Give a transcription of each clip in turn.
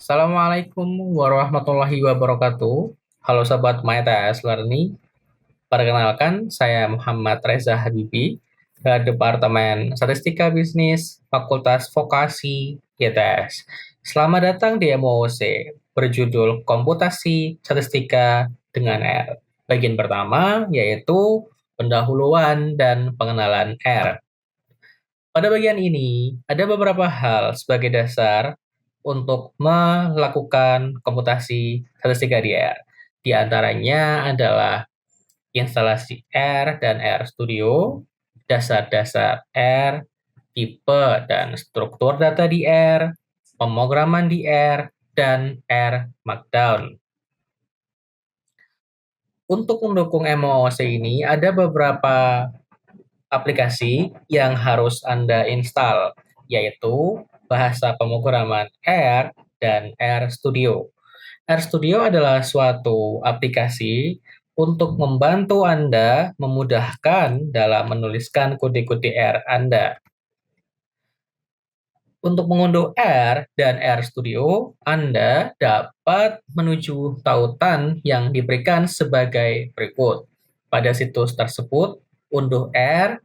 Assalamualaikum warahmatullahi wabarakatuh. Halo Sobat MyTS Learning. Perkenalkan, saya Muhammad Reza Habibi, ke Departemen Statistika Bisnis, Fakultas Vokasi YTS. Selamat datang di MOOC, berjudul Komputasi Statistika dengan R. Bagian pertama yaitu pendahuluan dan pengenalan R. Pada bagian ini, ada beberapa hal sebagai dasar untuk melakukan komputasi statistika di R. Di antaranya adalah instalasi R dan R Studio, dasar-dasar R, tipe dan struktur data di R, pemrograman di R, dan R Markdown. Untuk mendukung MOOC ini, ada beberapa aplikasi yang harus Anda install, yaitu bahasa pemrograman R dan R Studio. R Studio adalah suatu aplikasi untuk membantu Anda memudahkan dalam menuliskan kode-kode R Anda. Untuk mengunduh R dan R Studio, Anda dapat menuju tautan yang diberikan sebagai berikut. Pada situs tersebut, unduh R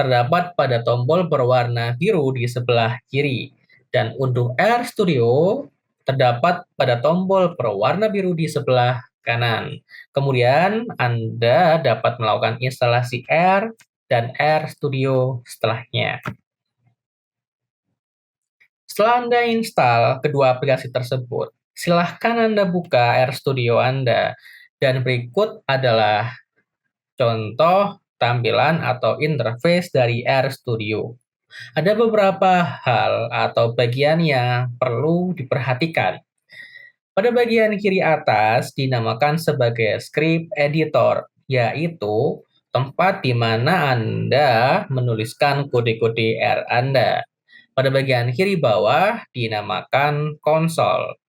terdapat pada tombol berwarna biru di sebelah kiri, dan unduh R Studio terdapat pada tombol berwarna biru di sebelah kanan. Kemudian Anda dapat melakukan instalasi R dan R Studio setelahnya. Setelah Anda install kedua aplikasi tersebut, silahkan Anda buka R Studio Anda, dan berikut adalah contoh tampilan atau interface dari R Studio. Ada beberapa hal atau bagian yang perlu diperhatikan. Pada bagian kiri atas dinamakan sebagai script editor, yaitu tempat di mana Anda menuliskan kode-kode R Anda. Pada bagian kiri bawah dinamakan konsol.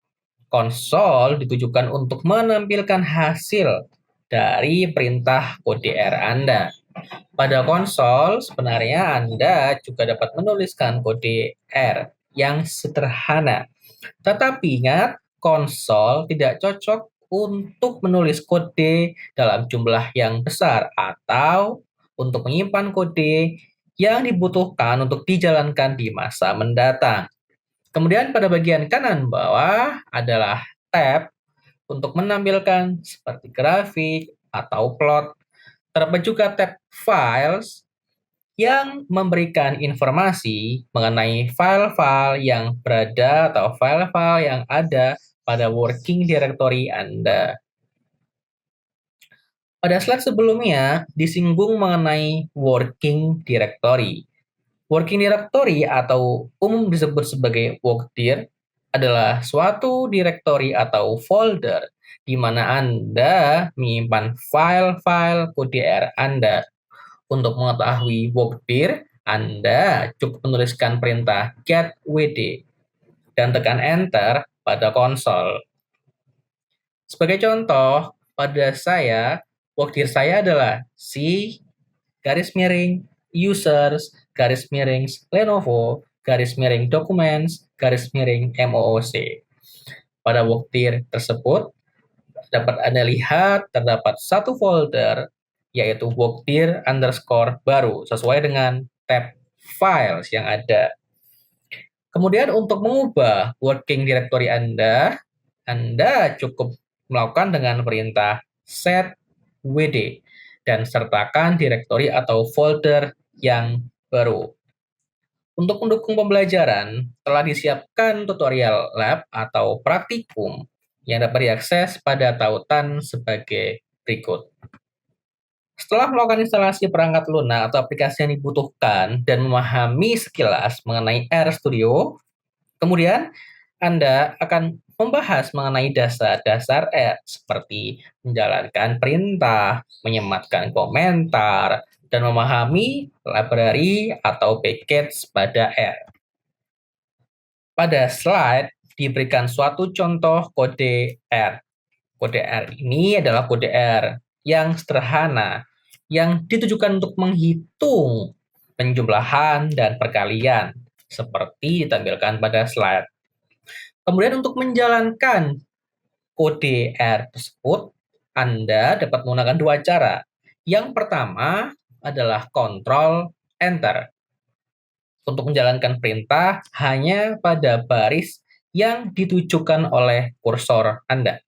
Konsol ditujukan untuk menampilkan hasil dari perintah kode R Anda. Pada konsol, sebenarnya Anda juga dapat menuliskan kode R yang sederhana. Tetapi ingat, konsol tidak cocok untuk menulis kode dalam jumlah yang besar atau untuk menyimpan kode yang dibutuhkan untuk dijalankan di masa mendatang. Kemudian pada bagian kanan bawah adalah tab untuk menampilkan seperti grafik atau plot. Terdapat juga tab Files yang memberikan informasi mengenai file-file yang berada atau file-file yang ada pada working directory Anda. Pada slide sebelumnya disinggung mengenai working directory. Working directory atau umum disebut sebagai workdir adalah suatu directory atau folder di mana Anda menyimpan file-file kode R Anda. Untuk mengetahui workdir, Anda cukup menuliskan perintah getWD dan tekan enter pada konsol. Sebagai contoh, pada saya, workdir saya adalah C garis miring users garis miring Lenovo garis miring documents garis miring MOOC. Pada workdir tersebut dapat Anda lihat terdapat satu folder yaitu workdir underscore baru sesuai dengan tab files yang ada. Kemudian untuk mengubah working directory Anda cukup melakukan dengan perintah set wd dan sertakan directory atau folder yang baru. Untuk mendukung pembelajaran, telah disiapkan tutorial lab atau praktikum yang dapat diakses pada tautan sebagai berikut. Setelah melakukan instalasi perangkat lunak atau aplikasi yang dibutuhkan dan memahami sekilas mengenai R Studio, kemudian Anda akan membahas mengenai dasar-dasar R seperti menjalankan perintah, menyematkan komentar, dan memahami library atau package pada R. Pada slide diberikan suatu contoh kode R. Kode R ini adalah kode R yang sederhana, yang ditujukan untuk menghitung penjumlahan dan perkalian, seperti ditampilkan pada slide. Kemudian untuk menjalankan kode R tersebut, Anda dapat menggunakan dua cara. Yang pertama adalah Ctrl Enter. Untuk menjalankan perintah hanya pada baris yang ditujukan oleh kursor Anda.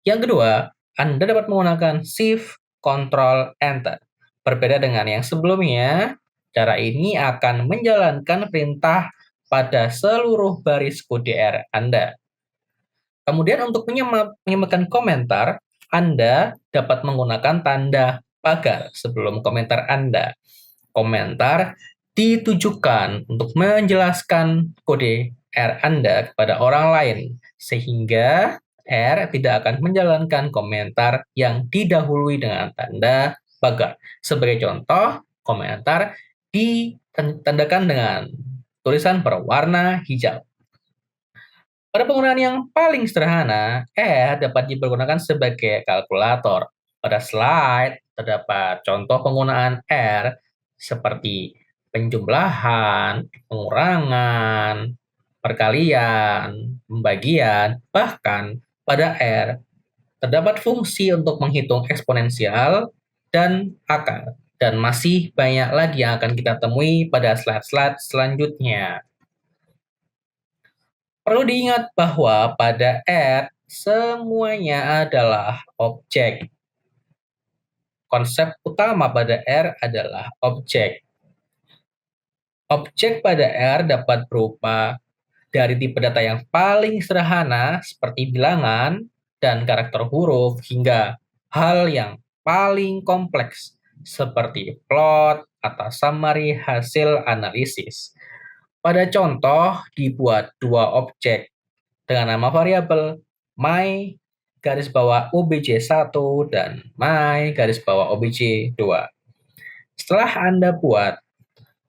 Yang kedua, Anda dapat menggunakan Shift Ctrl Enter. Berbeda dengan yang sebelumnya, cara ini akan menjalankan perintah pada seluruh baris kode R Anda. Kemudian untuk menyematkan komentar, Anda dapat menggunakan tanda pagar sebelum komentar Anda. Komentar ditujukan untuk menjelaskan kode R Anda kepada orang lain, sehingga R tidak akan menjalankan komentar yang didahului dengan tanda pagar. Sebagai contoh, komentar ditandakan dengan tulisan berwarna hijau. Pada penggunaan yang paling sederhana, R dapat dipergunakan sebagai kalkulator. Pada slide terdapat contoh penggunaan R seperti penjumlahan, pengurangan, perkalian, pembagian, bahkan pada R terdapat fungsi untuk menghitung eksponensial dan akar. Dan masih banyak lagi yang akan kita temui pada slide-slide selanjutnya. Perlu diingat bahwa pada R, semuanya adalah objek. Konsep utama pada R adalah objek. Objek pada R dapat berupa dari tipe data yang paling sederhana seperti bilangan dan karakter huruf hingga hal yang paling kompleks seperti plot atau summary hasil analisis. Pada contoh dibuat dua objek dengan nama variabel my garis bawah obj1 dan my garis bawah obj2. Setelah Anda buat,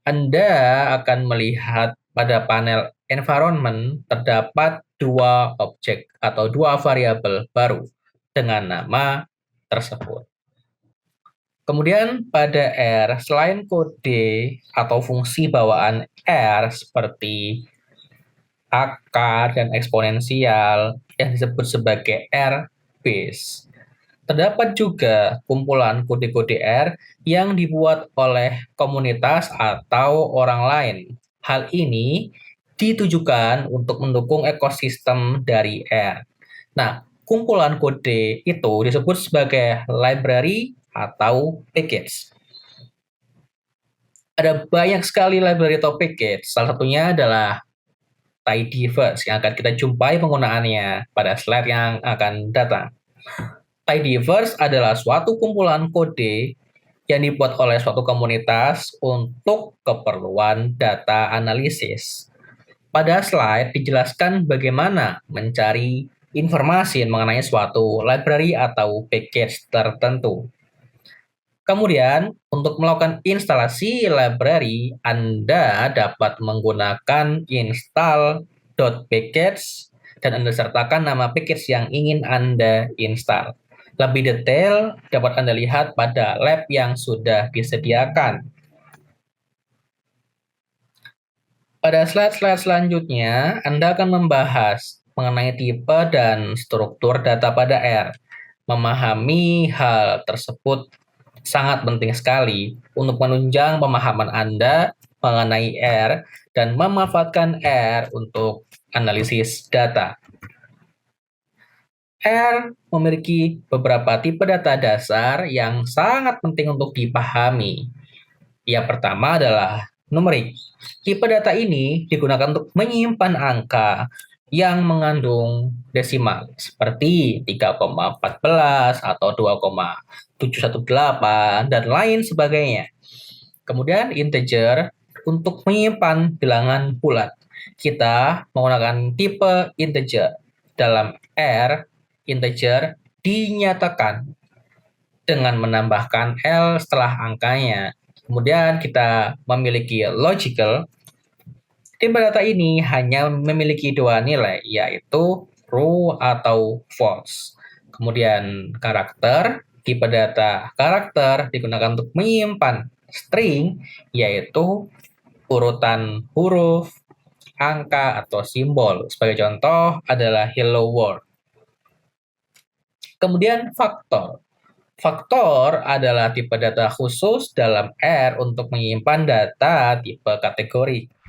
Anda akan melihat pada panel environment terdapat dua objek atau dua variabel baru dengan nama tersebut. Kemudian pada R, selain kode atau fungsi bawaan R seperti akar dan eksponensial yang disebut sebagai R-base, terdapat juga kumpulan kode-kode R yang dibuat oleh komunitas atau orang lain. Hal ini ditujukan untuk mendukung ekosistem dari R. Nah, kumpulan kode itu disebut sebagai library atau package. Ada banyak sekali library atau package. Salah satunya adalah tidyverse yang akan kita jumpai penggunaannya pada slide yang akan datang. Tidyverse adalah suatu kumpulan kode yang dibuat oleh suatu komunitas untuk keperluan data analisis. Pada slide dijelaskan bagaimana mencari informasi mengenai suatu library atau package tertentu. Kemudian, untuk melakukan instalasi library, Anda dapat menggunakan install.package dan Anda sertakan nama package yang ingin Anda install. Lebih detail dapat Anda lihat pada lab yang sudah disediakan. Pada slide-slide selanjutnya, Anda akan membahas mengenai tipe dan struktur data pada R. Memahami hal tersebut sangat penting sekali untuk menunjang pemahaman Anda mengenai R dan memanfaatkan R untuk analisis data. R memiliki beberapa tipe data dasar yang sangat penting untuk dipahami. Yang pertama adalah numerik. Tipe data ini digunakan untuk menyimpan angka yang mengandung desimal seperti 3,14 atau 2,718 dan lain sebagainya. Kemudian integer untuk menyimpan bilangan bulat. Kita menggunakan tipe integer. Dalam R, integer dinyatakan dengan menambahkan L setelah angkanya. Kemudian kita memiliki logical. Tipe data ini hanya memiliki dua nilai, yaitu true atau false. Kemudian karakter, tipe data karakter digunakan untuk menyimpan string, yaitu urutan huruf, angka, atau simbol. Sebagai contoh adalah hello world. Kemudian faktor. Faktor adalah tipe data khusus dalam R untuk menyimpan data tipe kategori.